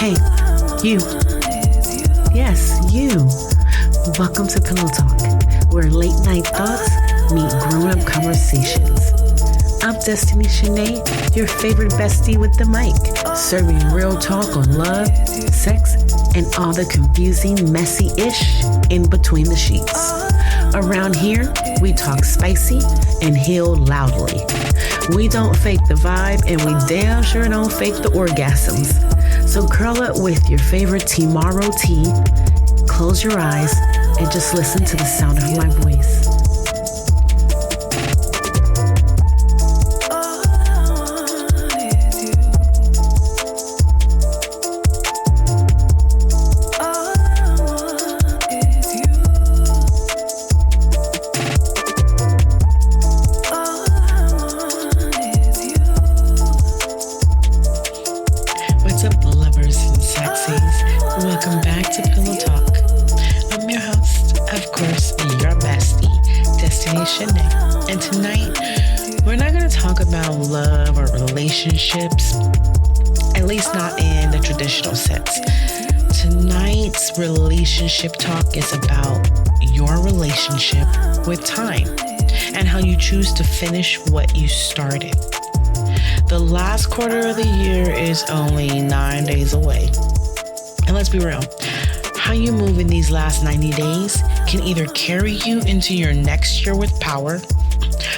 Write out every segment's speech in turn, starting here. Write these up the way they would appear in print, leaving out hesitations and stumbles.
Hey, you. Yes, you. Welcome to Pillow Talk, where late night thoughts meet grown-up conversations. I'm DestinyShanee, your favorite bestie with the mic, serving real talk on love, sex, and all the confusing, messy-ish in between the sheets. Around here, we talk spicy and heal loudly. We don't fake the vibe, and we damn sure don't fake the orgasms. So curl up with your favorite tomorrow tea, close your eyes, and just listen to the sound of my voice. What's up, lovers and sexies? Welcome back to Pillow Talk. I'm your host, of course, your bestie, DestinyShanee. And tonight, we're not going to talk about love or relationships, at least not in the traditional sense. Tonight's relationship talk is about your relationship with time and how you choose to finish what you started. The last quarter of the year is only 9 days away. And let's be real, how you move in these last 90 days can either carry you into your next year with power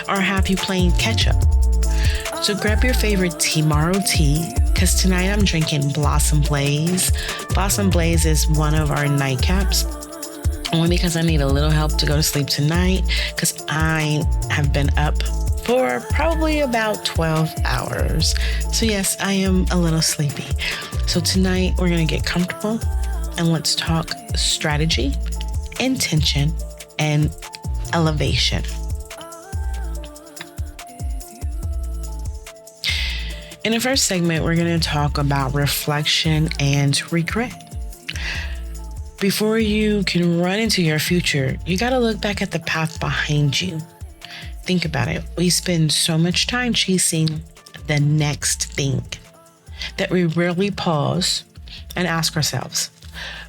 or have you playing catch up. So grab your favorite tomorrow tea, because tonight I'm drinking Blossom Blaze. Blossom Blaze is one of our nightcaps, only because I need a little help to go to sleep tonight, because I have been up for probably about 12 hours. So yes, I am a little sleepy. So tonight we're going to get comfortable and let's talk strategy, intention, and elevation. In the first segment, we're going to talk about reflection and regret. Before you can run into your future, you got to look back at the path behind you. Think about it. We spend so much time chasing the next thing that we rarely pause and ask ourselves,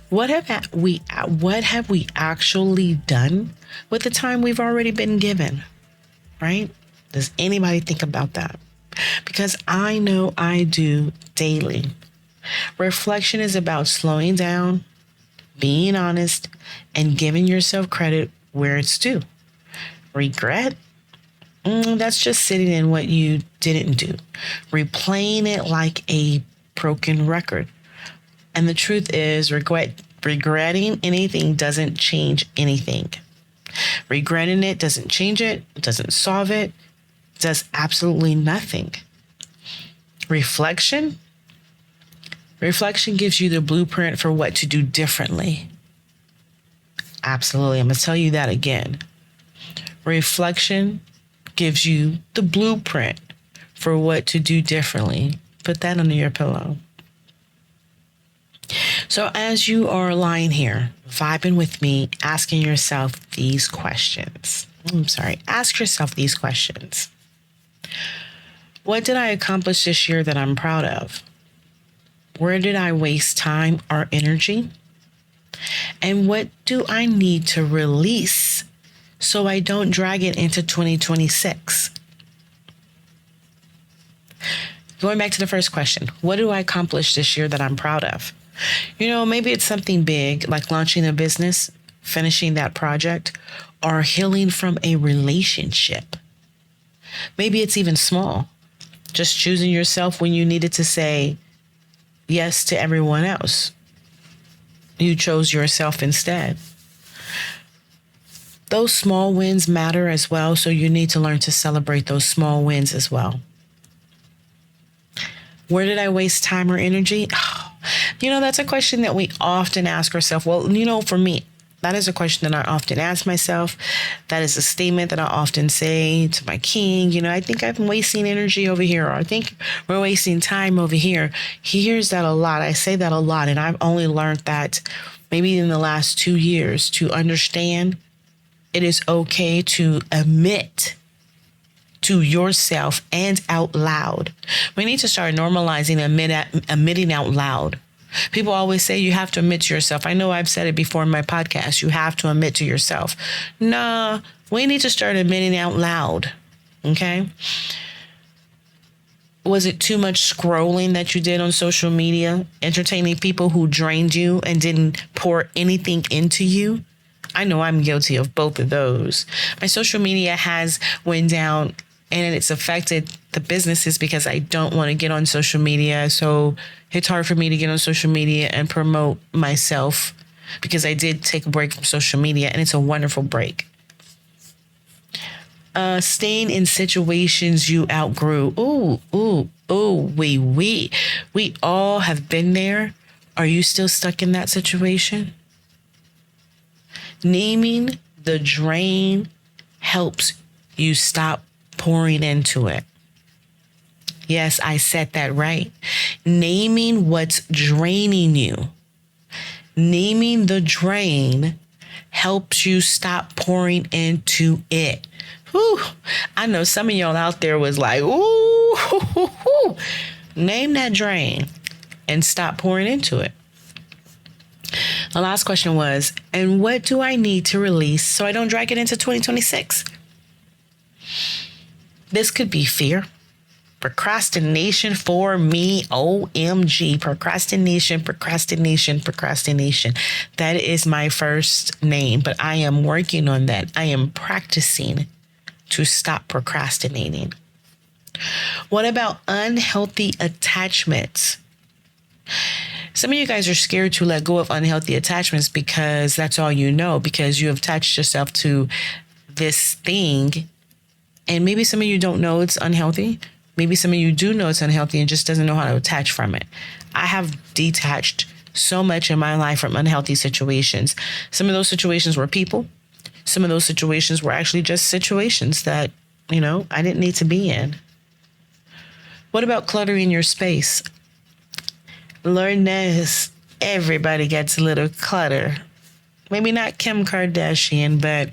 what have we actually done with the time we've already been given? Right? Does anybody think about that? Because I know I do daily. Reflection is about slowing down, being honest, and giving yourself credit where it's due. Regret? That's just sitting in what you didn't do, replaying it like a broken record. And the truth is, regretting anything doesn't change anything. Regretting it doesn't change it, doesn't solve it, does absolutely nothing. Reflection gives you the blueprint for what to do differently. Absolutely. I'm going to tell you that again. Reflection gives you the blueprint for what to do differently. Put that under your pillow. So as you are lying here, vibing with me, asking yourself these questions. Ask yourself these questions. What did I accomplish this year that I'm proud of? Where did I waste time or energy? And what do I need to release so I don't drag it into 2026? Going back to the first question, what do I accomplish this year that I'm proud of? Maybe it's something big, like launching a business, finishing that project, or healing from a relationship. Maybe it's even small, just choosing yourself when you needed to say yes to everyone else. You chose yourself instead. Those small wins matter as well, so you need to learn to celebrate those small wins as well. Where did I waste time or energy? That's a question that we often ask ourselves. Well, for me, that is a question that I often ask myself. That is a statement that I often say to my king. I think I'm wasting energy over here, or I think we're wasting time over here. He hears that a lot. I say that a lot, and I've only learned that maybe in the last 2 years to understand it is okay to admit to yourself and out loud. We need to start normalizing admitting out loud People always say you have to admit to yourself. I know I've said it before in my podcast. You have to admit to yourself. Nah, we need to start admitting out loud. Okay? Was it too much scrolling that you did on social media? Entertaining people who drained you and didn't pour anything into you? I know I'm guilty of both of those. My social media has went down and it's affected the businesses because I don't want to get on social media. So it's hard for me to get on social media and promote myself because I did take a break from social media, and it's a wonderful break. Staying in situations you outgrew. We all have been there. Are you still stuck in that situation? Naming the drain helps you stop pouring into it. Yes, I said that right. Naming what's draining you. Naming the drain helps you stop pouring into it. Whew. I know some of y'all out there was like, ooh, name that drain and stop pouring into it. The last question was, and what do I need to release so I don't drag it into 2026? This could be fear. Procrastination for me. OMG. Procrastination. That is my first name, but I am working on that. I am practicing to stop procrastinating. What about unhealthy attachments? Some of you guys are scared to let go of unhealthy attachments because that's all you know, because you have attached yourself to this thing. And maybe some of you don't know it's unhealthy. Maybe some of you do know it's unhealthy and just doesn't know how to attach from it. I have detached so much in my life from unhealthy situations. Some of those situations were people. Some of those situations were actually just situations that, I didn't need to be in. What about cluttering your space? Lord knows everybody gets a little clutter. Maybe not Kim Kardashian, but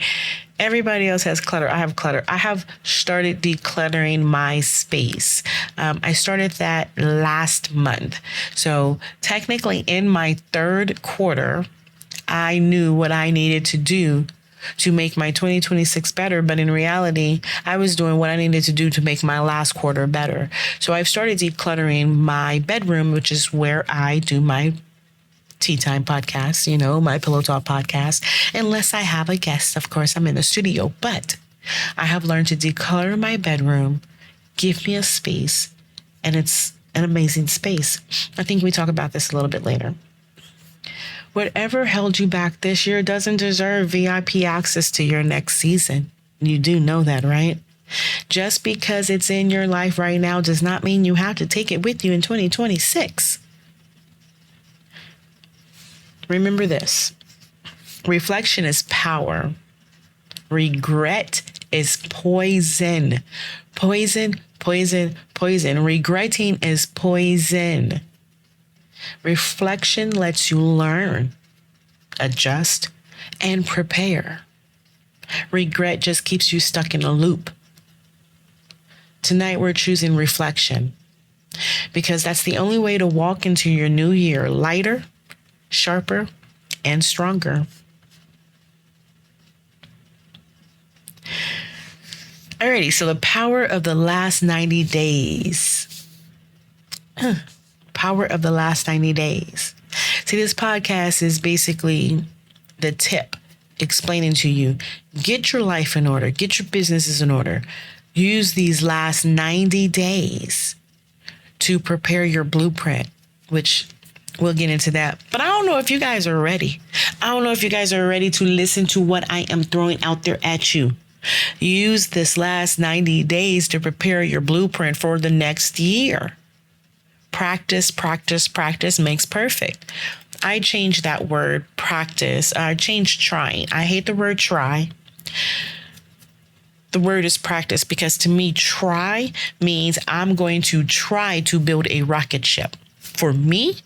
everybody else has clutter. I have clutter. I have started decluttering my space. I started that last month. So technically in my third quarter, I knew what I needed to do to make my 2026 better. But in reality, I was doing what I needed to do to make my last quarter better. So I've started decluttering my bedroom, which is where I do my Tea Time podcast, my Pillow Talk podcast. Unless I have a guest, of course, I'm in the studio. But I have learned to declutter my bedroom, give me a space, and it's an amazing space. I think we talk about this a little bit later. Whatever held you back this year doesn't deserve VIP access to your next season. You do know that, right? Just because it's in your life right now does not mean you have to take it with you in 2026. Remember this. Reflection is power. Regret is poison. Poison. Regretting is poison. Reflection lets you learn, adjust, and prepare. Regret just keeps you stuck in a loop. Tonight, we're choosing reflection because that's the only way to walk into your new year lighter, sharper, and stronger. Alrighty, so the power of the last 90 days. Power of the last 90 days. See, this podcast is basically the tip explaining to you, get your life in order, get your businesses in order. Use these last 90 days to prepare your blueprint, which we'll get into that. But I don't know if you guys are ready. I don't know if you guys are ready to listen to what I am throwing out there at you. Use this last 90 days to prepare your blueprint for the next year. Practice makes perfect. I changed that word practice. I changed trying. I hate the word try. The word is practice because to me, try means I'm going to try to build a rocket ship. For me,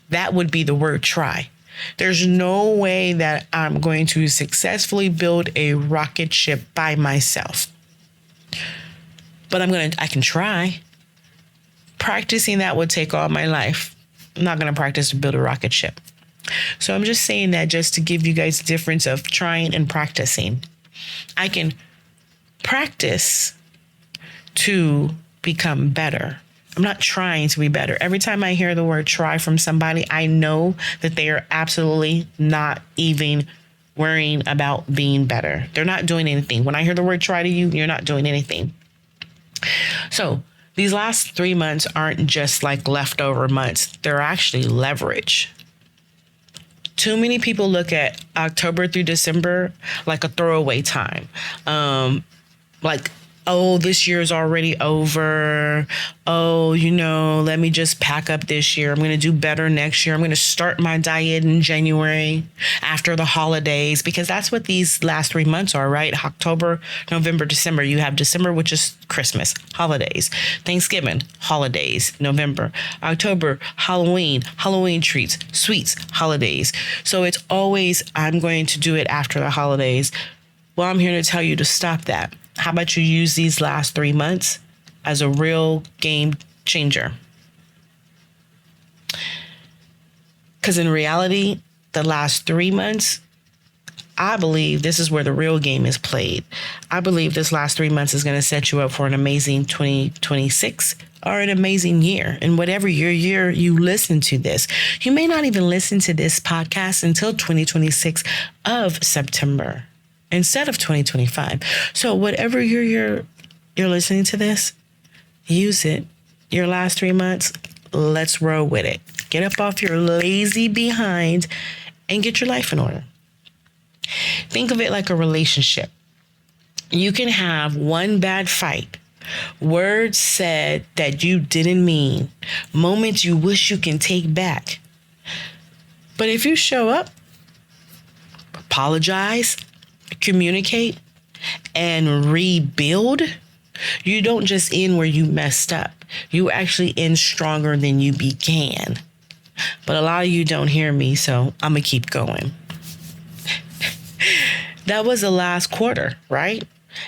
that would be the word try. There's no way that I'm going to successfully build a rocket ship by myself. But I can try. Practicing that would take all my life. I'm not going to practice to build a rocket ship. So I'm just saying that just to give you guys the difference of trying and practicing. I can practice to become better. I'm not trying to be better. Every time I hear the word try from somebody, I know that they are absolutely not even worrying about being better. They're not doing anything. When I hear the word try to you, you're not doing anything. So these last 3 months aren't just like leftover months. They're actually leverage. Too many people look at October through December like a throwaway time. Like, oh, this year is already over. Oh, let me just pack up this year. I'm going to do better next year. I'm going to start my diet in January after the holidays, because that's what these last 3 months are, right? October, November, December. You have December, which is Christmas, holidays, Thanksgiving, holidays, November, October, Halloween treats, sweets, holidays. So it's always, I'm going to do it after the holidays. Well, I'm here to tell you to stop that. How about you use these last 3 months as a real game changer? Because in reality, the last 3 months, I believe this is where the real game is played. I believe this last 3 months is going to set you up for an amazing 2026 or an amazing year. And whatever your year you listen to this, you may not even listen to this podcast until 2026 of September, instead of 2025. So whatever you're listening to this, use it. Your last 3 months, let's roll with it. Get up off your lazy behind and get your life in order. Think of it like a relationship. You can have one bad fight, words said that you didn't mean, moments you wish you can take back. But if you show up, apologize, communicate, and rebuild, you don't just end where you messed up. You actually end stronger than you began. But a lot of you don't hear me, so I'm going to keep going. That was the last quarter, right?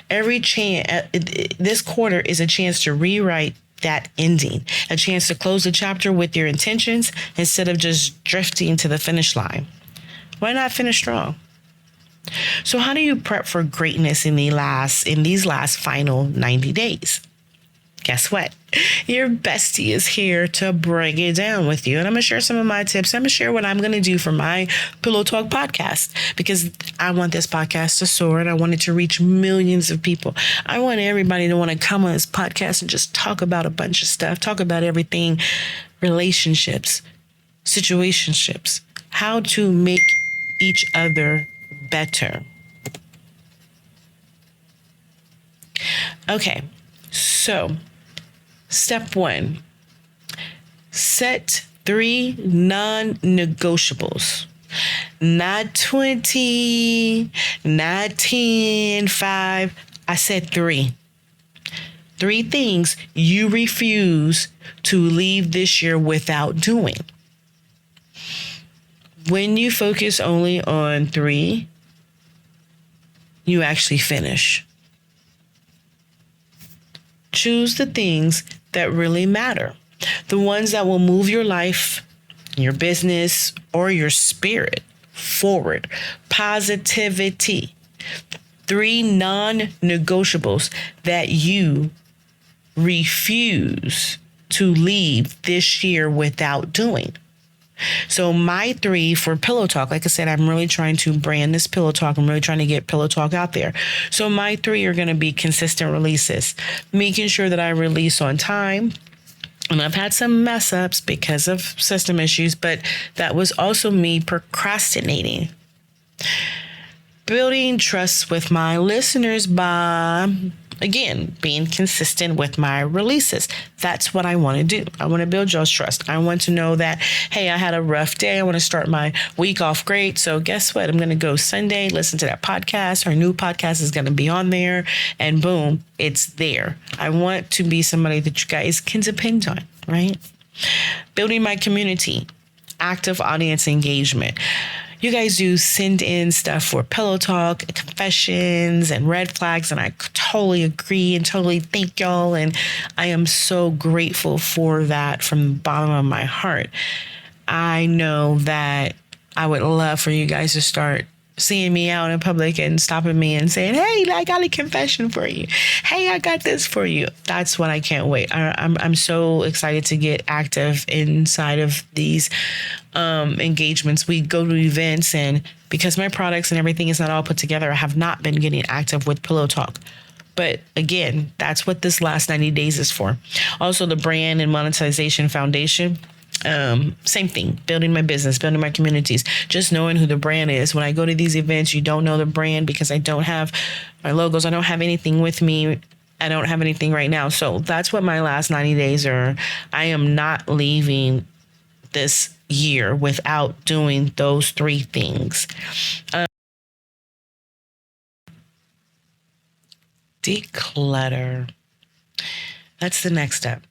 Every chance, this quarter is a chance to rewrite that ending, a chance to close the chapter with your intentions instead of just drifting to the finish line. Why not finish strong? So how do you prep for greatness in these last final 90 days? Guess what? Your bestie is here to break it down with you. And I'm going to share some of my tips. I'm going to share what I'm going to do for my Pillow Talk podcast, because I want this podcast to soar and I want it to reach millions of people. I want everybody to want to come on this podcast and just talk about a bunch of stuff, talk about everything, relationships, situationships, how to make each other better. Okay, so step 1, set 3 non-negotiables. Not 20, not 10, 5. I said 3. 3 things you refuse to leave this year without doing. When you focus only on 3, you actually finish. Choose the things that really matter, the ones that will move your life, your business, or your spirit forward. Positivity. 3 non-negotiables that you refuse to leave this year without doing. So my 3 for Pillow Talk, like I said, I'm really trying to brand this Pillow Talk. I'm really trying to get Pillow Talk out there. So my 3 are going to be consistent releases, making sure that I release on time. And I've had some mess ups because of system issues, but that was also me procrastinating. Building trust with my listeners by, again, being consistent with my releases. That's what I want to do. I want to build y'all's trust. I want to know that, hey, I had a rough day. I want to start my week off great. So guess what? I'm going to go Sunday, listen to that podcast. Our new podcast is going to be on there, and boom, it's there. I want to be somebody that you guys can depend on, right? Building my community, active audience engagement. You guys do send in stuff for Pillow Talk, confessions, and red flags, and I totally agree and totally thank y'all. And I am so grateful for that from the bottom of my heart. I know that I would love for you guys to start seeing me out in public and stopping me and saying, "Hey, I got a confession for you. Hey, I got this for you." That's what I can't wait. I'm so excited to get active inside of these engagements. We go to events, and because my products and everything is not all put together, I have not been getting active with Pillow Talk. But again, that's what this last 90 days is for. Also, the brand and monetization foundation. Same thing, building my business, building my communities, just knowing who the brand is. When I go to these events, you don't know the brand because I don't have my logos. I don't have anything with me. I don't have anything right now. So that's what my last 90 days are. I am not leaving this year without doing those three things. Declutter. That's the next step.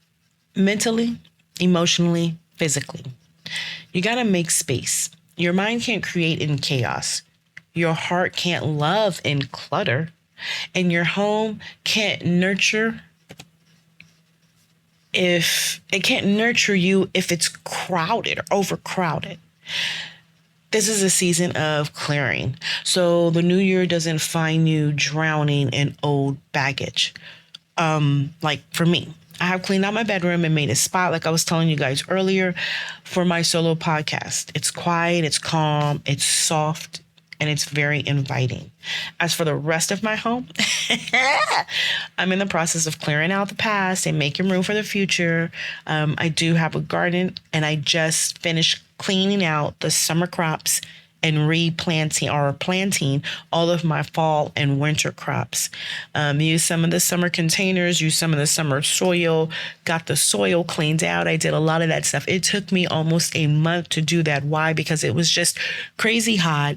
Mentally, emotionally, physically. You got to make space. Your mind can't create in chaos. Your heart can't love in clutter. And your home can't nurture if it can't nurture you if it's crowded or overcrowded. This is a season of clearing. So the new year doesn't find you drowning in old baggage. Like for me, I have cleaned out my bedroom and made a spot, like I was telling you guys earlier, for my solo podcast. It's quiet, it's calm, it's soft, and it's very inviting. As for the rest of my home, I'm in the process of clearing out the past and making room for the future. I do have a garden, and I just finished cleaning out the summer crops and replanting or planting all of my fall and winter crops. Use some of the summer containers, use some of the summer soil, got the soil cleaned out. I did a lot of that stuff. It took me almost a month to do that. Why? Because it was just crazy hot.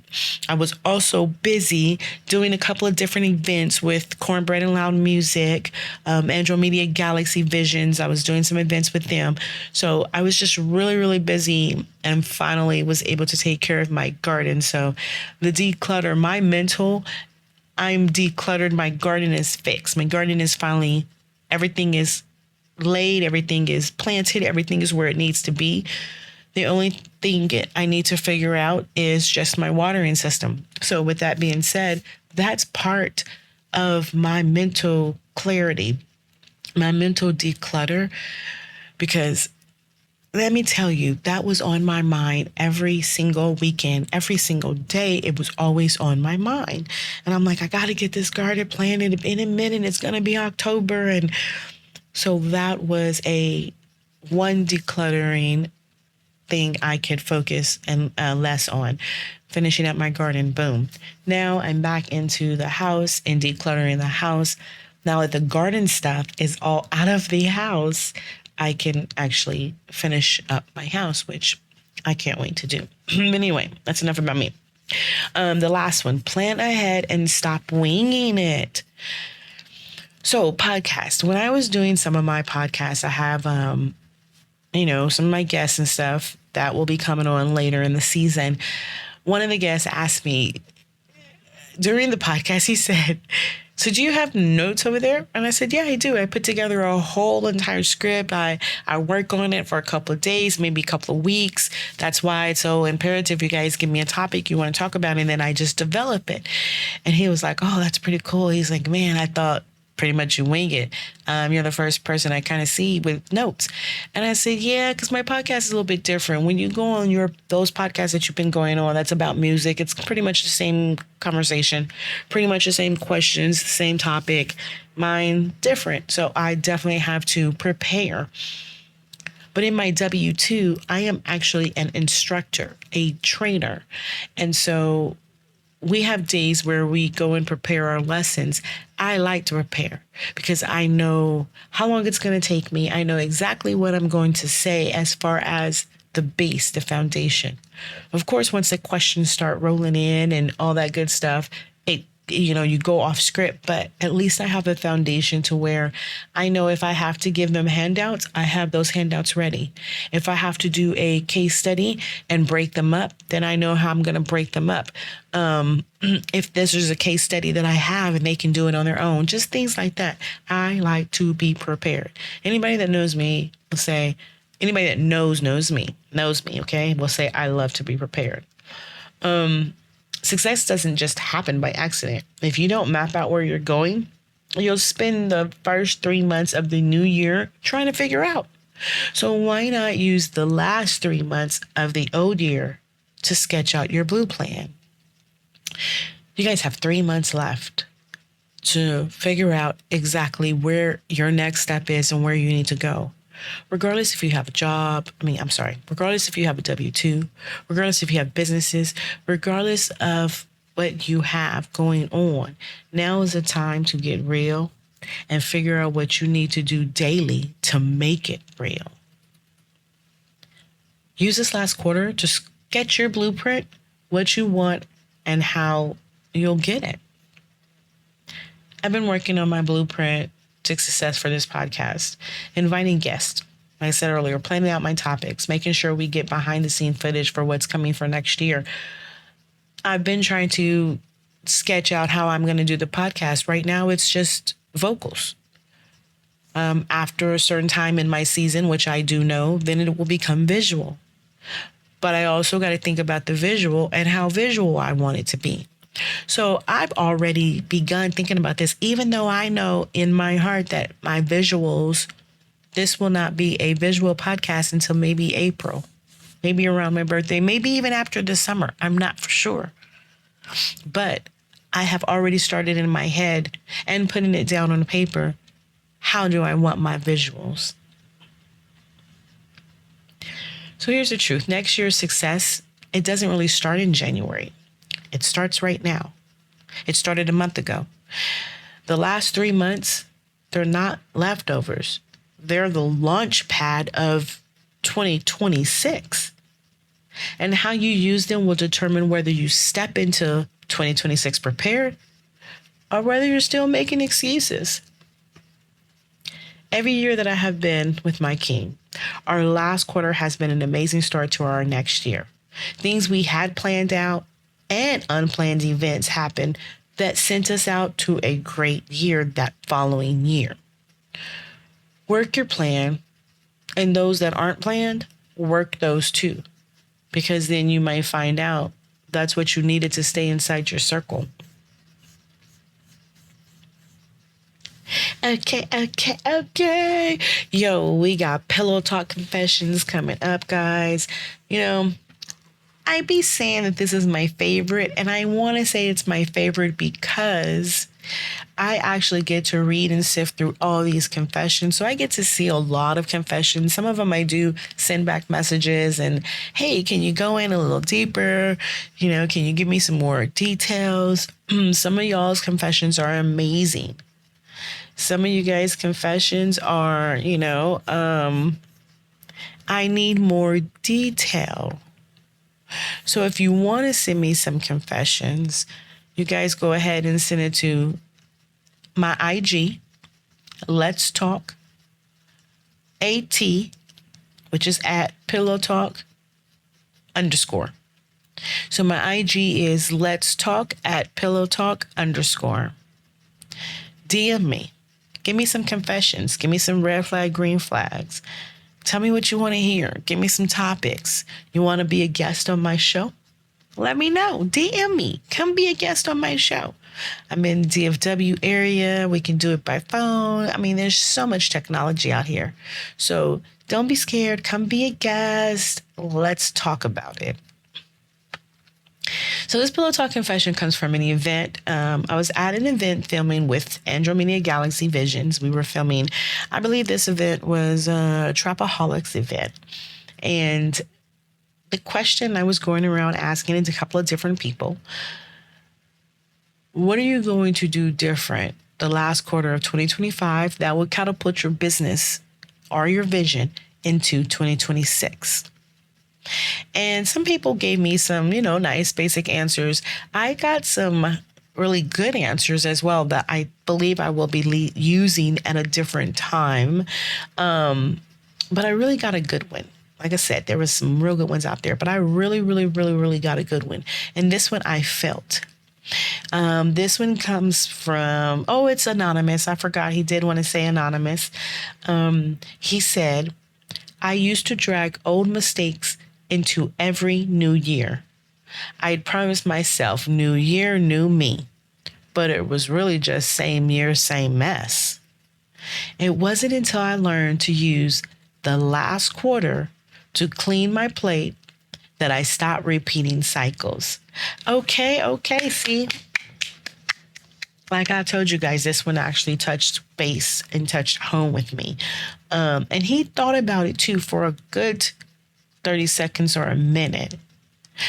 I was also busy doing a couple of different events with Cornbread and Loud Music, Andromedia Galaxy Visions. I was doing some events with them. So I was just really, really busy, and finally was able to take care of my garden. So the declutter, my mental, I'm decluttered. My garden is fixed. My garden is finally, everything is laid, everything is planted, everything is where it needs to be. The only thing I need to figure out is just my watering system. So with that being said, that's part of my mental clarity, my mental declutter, because let me tell you, that was on my mind every single weekend, every single day. It was always on my mind. And I'm like, I got to get this garden planted in a minute. It's going to be October. And so that was a one decluttering thing I could focus and less on. Finishing up my garden, boom. Now I'm back into the house and decluttering the house. Now that the garden stuff is all out of the house, I can actually finish up my house, which I can't wait to do. Anyway, that's enough about me. The last one, plan ahead and stop winging it. So podcast, when I was doing some of my podcasts, I have, some of my guests and stuff that will be coming on later in the season. One of the guests asked me during the podcast, he said, "So do you have notes over there?" And I said, "Yeah, I do. I put together a whole entire script. I work on it for a couple of days, maybe a couple of weeks. That's why it's so imperative you guys give me a topic you want to talk about, and then I just develop it." And he was like, "Oh, that's pretty cool." He's like, "Man, I thought pretty much you wing it. You're the first person I kind of see with notes." And I said, "Yeah, because my podcast is a little bit different. When you go on those podcasts that you've been going on, that's about music. It's pretty much the same conversation, pretty much the same questions, the same topic. Mine different. So I definitely have to prepare." But in my W-2, I am actually an instructor, a trainer. And so we have days where we go and prepare our lessons. I like to prepare because I know how long it's going to take me. I know exactly what I'm going to say as far as the base, the foundation. Of course, once the questions start rolling in and all that good stuff, you go off script, but at least I have a foundation to where I know if I have to give them handouts, I have those handouts ready. If I have to do a case study and break them up, then I know how I'm going to break them up. If this is a case study that I have and they can do it on their own, just things like that. I like to be prepared. Anybody that knows me will say, Anybody that knows me, okay, will say I love to be prepared. Success doesn't just happen by accident. If you don't map out where you're going, you'll spend the first 3 months of the new year trying to figure out. So why not use the last 3 months of the old year to sketch out your blue plan? You guys have 3 months left to figure out exactly where your next step is and where you need to go. Regardless if you have a job, regardless if you have a W-2, regardless if you have businesses, regardless of what you have going on, now is the time to get real and figure out what you need to do daily to make it real. Use this last quarter to sketch your blueprint, what you want, and how you'll get it. I've been working on my blueprint to success for this podcast, inviting guests. Like I said earlier, planning out my topics, making sure we get behind the scene footage for what's coming for next year. I've been trying to sketch out how I'm going to do the podcast. Right now, it's just vocals. After a certain time in my season, which I do know, then it will become visual. But I also got to think about the visual and how visual I want it to be. So I've already begun thinking about this, even though I know in my heart that my visuals, this will not be a visual podcast until maybe April, maybe around my birthday, maybe even after the summer. I'm not for sure. But I have already started in my head and putting it down on paper. How do I want my visuals? So here's the truth. Next year's success, it doesn't really start in January. It starts right now. It started a month ago. The last 3 months, they're not leftovers. They're the launch pad of 2026. And how you use them will determine whether you step into 2026 prepared or whether you're still making excuses. Every year that I have been with my king, our last quarter has been an amazing start to our next year. Things we had planned out and unplanned events happened that sent us out to a great year that following year. Work your plan, and those that aren't planned, work those too, because then you might find out that's what you needed to stay inside your circle. Okay. Yo, we got Pillow Talk Confessions coming up, guys. I be saying that this is my favorite, and I want to say it's my favorite because I actually get to read and sift through all these confessions. So I get to see a lot of confessions. Some of them I do send back messages and, hey, can you go in a little deeper? Can you give me some more details? Some of y'all's confessions are amazing. Some of you guys' confessions are, I need more detail. So if you want to send me some confessions, you guys go ahead and send it to my IG, Let's Talk AT, which is at Pillow Talk _. So my IG is Let's Talk at Pillow Talk _. DM me. Give me some confessions. Give me some red flag, green flags. Tell me what you want to hear. Give me some topics. You want to be a guest on my show? Let me know. DM me. Come be a guest on my show. I'm in DFW area. We can do it by phone. There's so much technology out here. So don't be scared. Come be a guest. Let's talk about it. So this Pillow Talk confession comes from an event. I was at an event filming with Andromeda Galaxy Visions. We were filming, I believe this event was a Trapaholics event. And the question I was going around asking it to a couple of different people, what are you going to do different the last quarter of 2025 that would catapult your business or your vision into 2026? And some people gave me some, nice basic answers. I got some really good answers as well that I believe I will be using at a different time. But I really got a good one. Like I said, there was some real good ones out there, but I really, really, really, really got a good one. And this one I felt. This one comes from, it's anonymous. I forgot he did want to say anonymous. He said, I used to drag old mistakes into every new year. I'd promised myself new year, new me, but it was really just same year, same mess. It wasn't until I learned to use the last quarter to clean my plate that I stopped repeating cycles. Okay, see, like I told you guys, this one actually touched base and touched home with me. And he thought about it too for a good 30 seconds or a minute.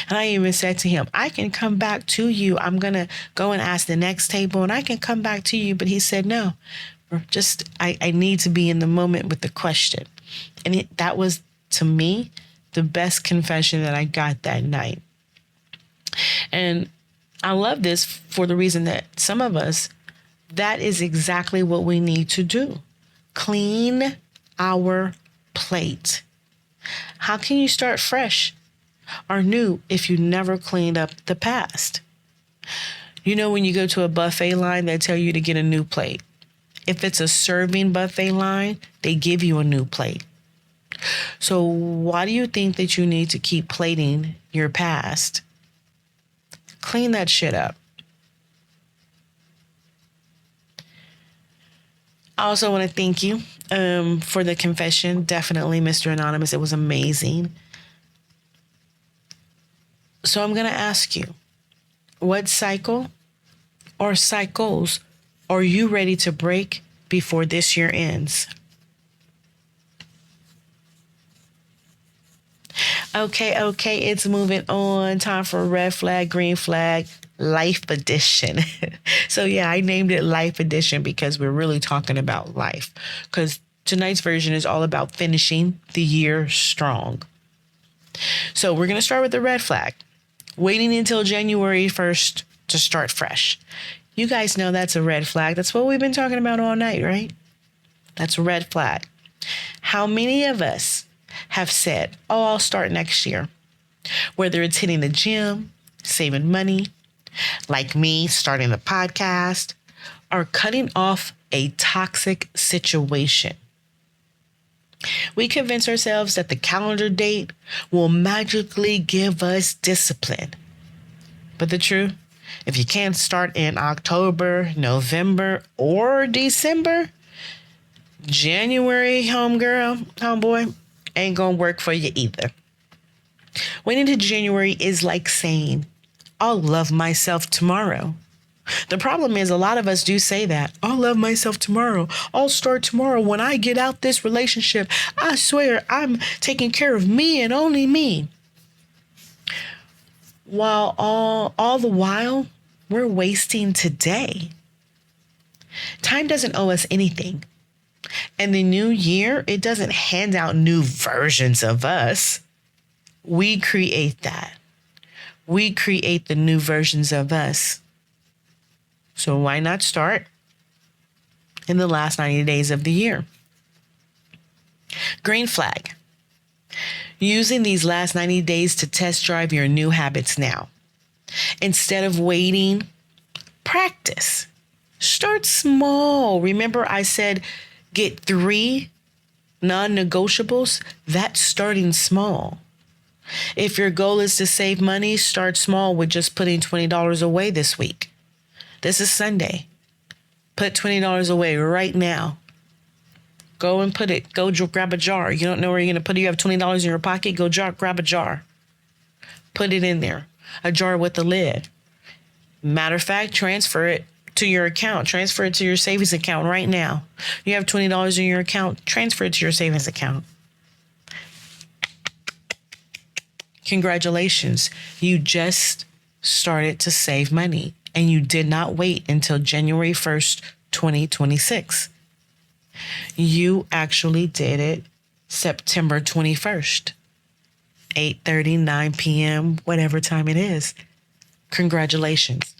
And I even said to him, I can come back to you. I'm going to go and ask the next table and I can come back to you. But he said, no, I need to be in the moment with the question. And that was, to me, the best confession that I got that night. And I love this for the reason that some of us, that is exactly what we need to do. Clean our plate. How can you start fresh or new if you never cleaned up the past? You know, when you go to a buffet line, they tell you to get a new plate. If it's a serving buffet line, they give you a new plate. So why do you think that you need to keep plating your past? Clean that shit up. I also want to thank you for the confession. Definitely, Mr. Anonymous. It was amazing. So I'm going to ask you, what cycle or cycles are you ready to break before this year ends? Okay, it's moving on. Time for red flag, green flag, life edition. So yeah, I named it life edition because we're really talking about life. Because tonight's version is all about finishing the year strong. So we're going to start with the red flag. Waiting until January 1st to start fresh. You guys know that's a red flag. That's what we've been talking about all night, right? That's a red flag. How many of us have said, oh, I'll start next year? Whether it's hitting the gym, saving money, like me, starting a podcast, or cutting off a toxic situation. We convince ourselves that the calendar date will magically give us discipline. But the truth, if you can't start in October, November, or December, January, homeboy, ain't gonna work for you either. Waiting to January is like saying, I'll love myself tomorrow. The problem is a lot of us do say that. I'll love myself tomorrow. I'll start tomorrow. When I get out this relationship, I swear I'm taking care of me and only me. While all the while, we're wasting today. Time doesn't owe us anything. And the new year, it doesn't hand out new versions of us. We create that. We create the new versions of us. So why not start in the last 90 days of the year? Green flag. Using these last 90 days to test drive your new habits now. Instead of waiting, practice. Start small. Remember I said get 3 non-negotiables? That's starting small. If your goal is to save money, start small with just putting $20 away this week. This is Sunday. Put $20 away right now. Go and put it. Go grab a jar. You don't know where you're going to put it. You have $20 in your pocket. Go grab a jar. Put it in there. A jar with a lid. Matter of fact, transfer it to your account. Transfer it to your savings account right now. You have $20 in your account. Transfer it to your savings account. Congratulations. You just started to save money. And you did not wait until January 1st, 2026. You actually did it September 21st, 8:30, 9 p.m., whatever time it is. Congratulations.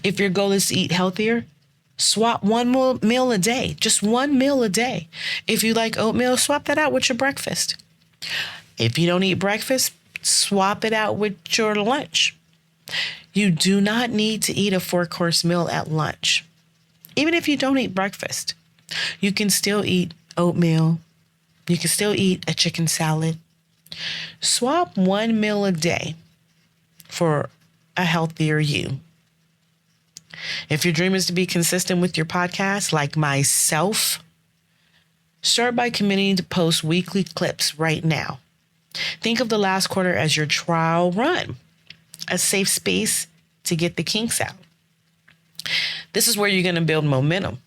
If your goal is to eat healthier, swap one meal a day, just one meal a day. If you like oatmeal, swap that out with your breakfast. If you don't eat breakfast, swap it out with your lunch. You do not need to eat a 4-course meal at lunch. Even if you don't eat breakfast, you can still eat oatmeal, You can still eat a chicken salad. Swap one meal a day for a healthier you. If your dream is to be consistent with your podcast, like myself, start by committing to post weekly clips right now. Think of the last quarter as your trial run, a safe space to get the kinks out. This is where you're going to build momentum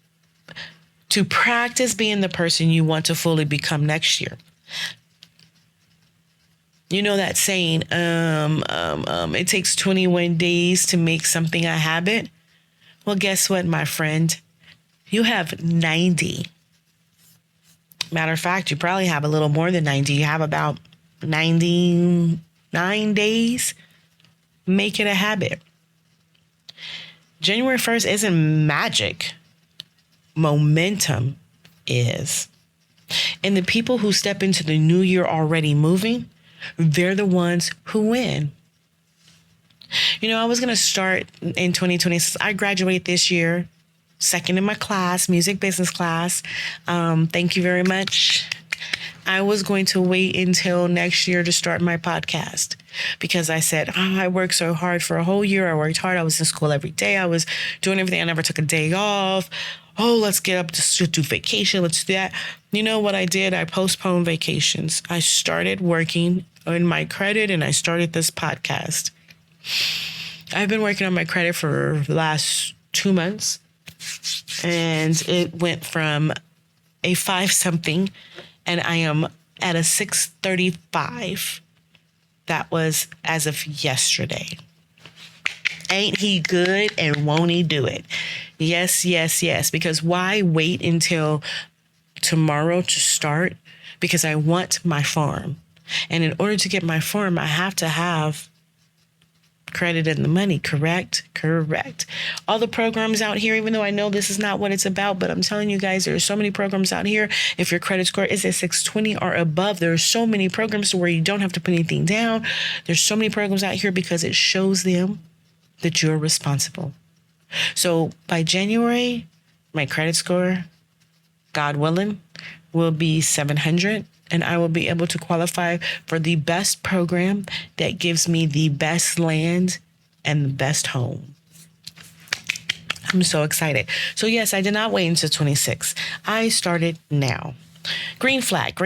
to practice being the person you want to fully become next year. You know that saying, it takes 21 days to make something a habit. Well, guess what, my friend? You have 90. Matter of fact, you probably have a little more than 90. You have about 99 days. Make it a habit. January 1st isn't magic. Momentum is. And the people who step into the new year already moving, they're the ones who win. You know, I was going to start in 2020. I graduated this year, second in my class, music business class. Thank you very much. I was going to wait until next year to start my podcast because I said, I worked so hard for a whole year. I worked hard. I was in school every day. I was doing everything. I never took a day off. Oh, let's get up to do vacation. Let's do that. You know what I did? I postponed vacations. I started working on my credit and I started this podcast. I've been working on my credit for the last 2 months and it went from a 5-something and I am at a 635. That was as of yesterday. Ain't he good and won't he do it? Yes, yes, yes. Because why wait until tomorrow to start? Because I want my farm. And in order to get my farm, I have to have credit and the money, correct? Correct. All the programs out here, even though I know this is not what it's about, but I'm telling you guys, there are so many programs out here. If your credit score is at 620 or above, there are so many programs where you don't have to put anything down. There's so many programs out here because it shows them that you're responsible. So by January, my credit score, God willing, will be 700. And I will be able to qualify for the best program that gives me the best land and the best home. I'm so excited. So yes, I did not wait until 26. I started now. Green flag,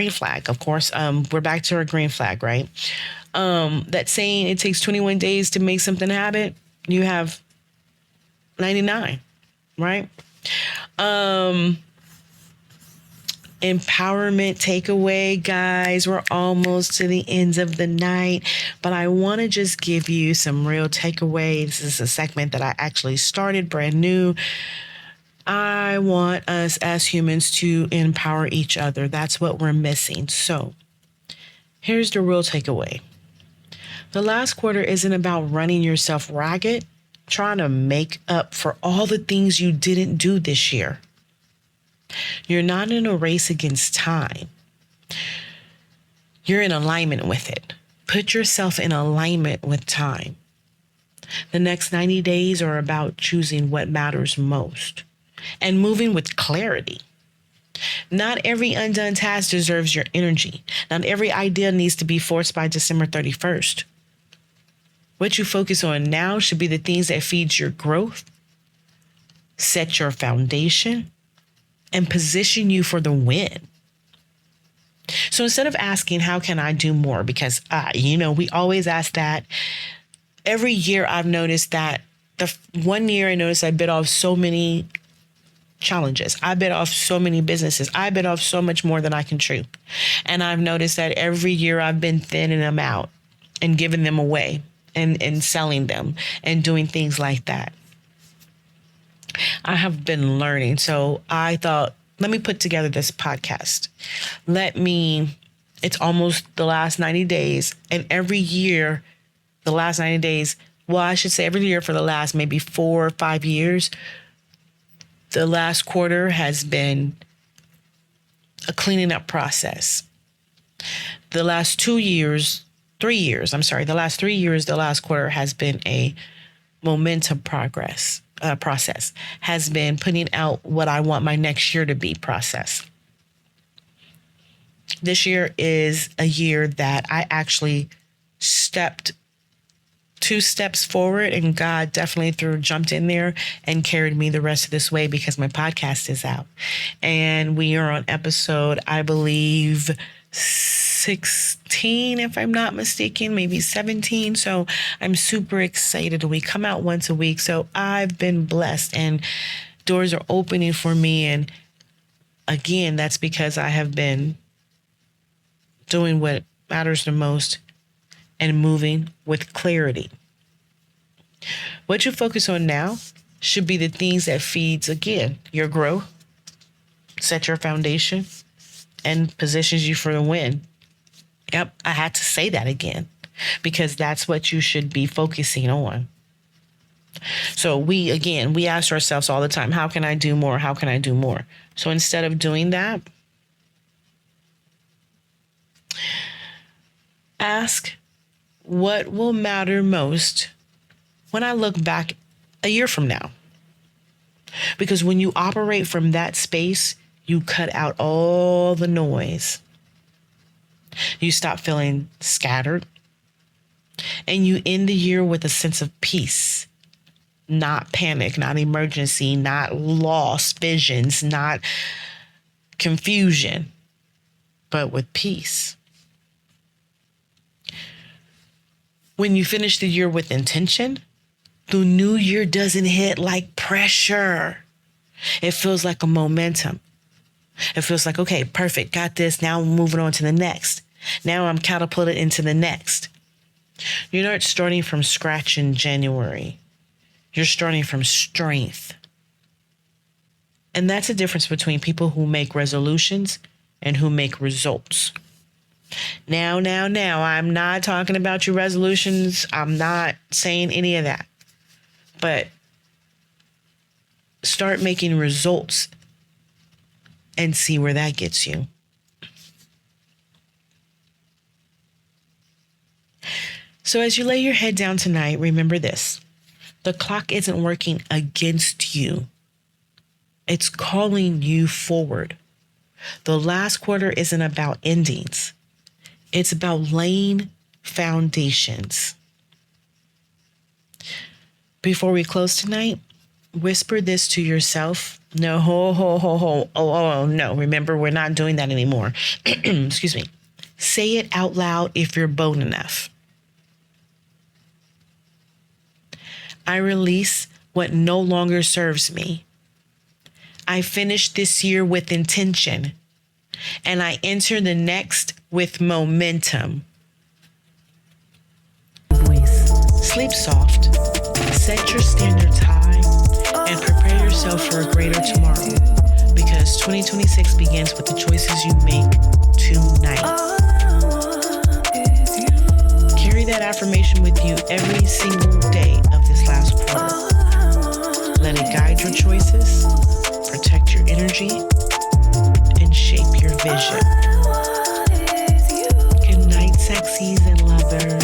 of course. We're back to our green flag, right? That saying it takes 21 days to make something happen. You have 99, right? Empowerment takeaway, guys. We're almost to the end of the night, but I want to just give you some real takeaways. This is a segment that I actually started brand new. I want us as humans to empower each other. That's what we're missing. So here's the real takeaway. The last quarter isn't about running yourself ragged, trying to make up for all the things you didn't do this year. You're not in a race against time. You're in alignment with it. Put yourself in alignment with time. The next 90 days are about choosing what matters most and moving with clarity. Not every undone task deserves your energy. Not every idea needs to be forced by December 31st. What you focus on now should be the things that feed your growth, set your foundation, and position you for the win. So instead of asking, how can I do more? Because, we always ask that. Every year I've noticed that the 1 year I noticed I bit off so many challenges. I bit off so many businesses. I bit off so much more than I can chew. And I've noticed that every year I've been thinning them out and giving them away and selling them and doing things like that. I have been learning. So I thought, let me put together this podcast. It's almost the last 90 days. And every year, the last 90 days, I should say every year for the last maybe 4 or 5 years, the last quarter has been a cleaning up process. The last 3 years, the last quarter has been a momentum process, has been putting out what I want my next year to be process. This year is a year that I actually stepped 2 steps forward, and God definitely jumped in there and carried me the rest of this way because my podcast is out. And we are on episode, I believe, 16, if I'm not mistaken, maybe 17. So I'm super excited. We come out once a week. So I've been blessed and doors are opening for me. And again, that's because I have been doing what matters the most and moving with clarity. What you focus on now should be the things that feeds, again, your growth, set your foundation, and positions you for the win. Yep, I had to say that again because that's what you should be focusing on. So we ask ourselves all the time, how can I do more? How can I do more? So instead of doing that, ask, what will matter most when I look back a year from now? Because when you operate from that space, you cut out all the noise. You stop feeling scattered. And you end the year with a sense of peace, not panic, not emergency, not lost visions, not confusion, but with peace. When you finish the year with intention, the new year doesn't hit like pressure. It feels like a momentum. It feels like, okay, perfect, got this. Now I'm moving on to the next. Now I'm catapulted into the next. You're not starting from scratch in January. You're starting from strength. And that's the difference between people who make resolutions and who make results. Now, I'm not talking about your resolutions. I'm not saying any of that. But start making results and see where that gets you. So as you lay your head down tonight, remember this. The clock isn't working against you. It's calling you forward. The last quarter isn't about endings. It's about laying foundations. Before we close tonight, whisper this to yourself. No, no. Remember, we're not doing that anymore. Excuse me. Say it out loud if you're bold enough. I release what no longer serves me. I finish this year with intention, and I enter the next with momentum. Sleep soft, set your standards high, and prepare yourself for a greater tomorrow, because 2026 begins with the choices you make tonight. Carry that affirmation with you every single day of this last quarter. Let it guide your choices, protect your energy, and shape your vision. Good night, sexies and lovers.